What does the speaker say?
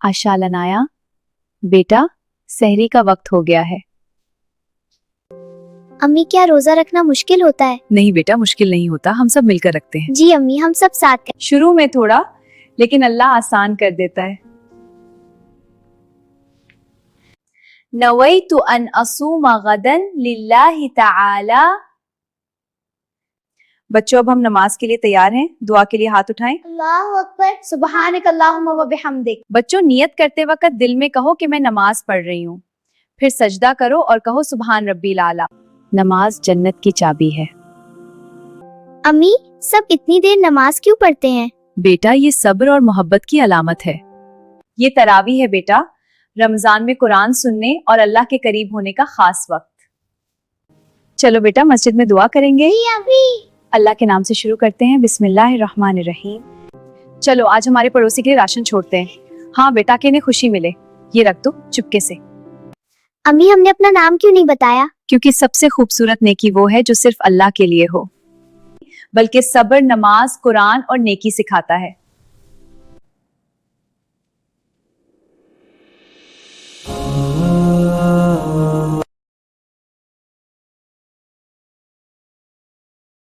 आशा लनाया, बेटा सहरी का वक्त हो गया है। अम्मी क्या रोजा रखना मुश्किल होता है? नहीं बेटा, मुश्किल नहीं होता, हम सब मिलकर रखते हैं। जी अम्मी, हम सब साथ कर। शुरू में थोड़ा, लेकिन अल्लाह आसान कर देता है। नवैतु अन असूमा गदन लिल्लाहि तआला। बच्चों अब हम नमाज के लिए तैयार हैं। दुआ के लिए हाथ उठाएं। अल्लाहु अकबर, सुब्हानक अल्लाहुम्मा व बिहम्दिक। बच्चों नियत करते वक्त दिल में कहो कि मैं नमाज पढ़ रही हूँ। फिर सजदा करो और कहो सुबहान रब्बिल आला। नमाज जन्नत की चाबी है। अम्मी सब इतनी देर नमाज क्यों पढ़ते हैं? बेटा ये सब्र और मोहब्बत की अलामत है। ये तरावी है बेटा, रमजान में कुरान सुनने और अल्लाह के करीब होने का खास वक्त। चलो बेटा मस्जिद में दुआ करेंगे। अभी अल्लाह के नाम से शुरू करते हैं, बिस्मिल्लाहिर्रहमानिर्रहीम। चलो आज हमारे पड़ोसी के लिए राशन छोड़ते हैं। हाँ बेटा, कि इन्हें खुशी मिले। ये रख दो चुपके से। अम्मी हमने अपना नाम क्यों नहीं बताया? क्योंकि सबसे खूबसूरत नेकी वो है जो सिर्फ अल्लाह के लिए हो, बल्कि सब्र, नमाज, कुरान और नेकी सिखाता है।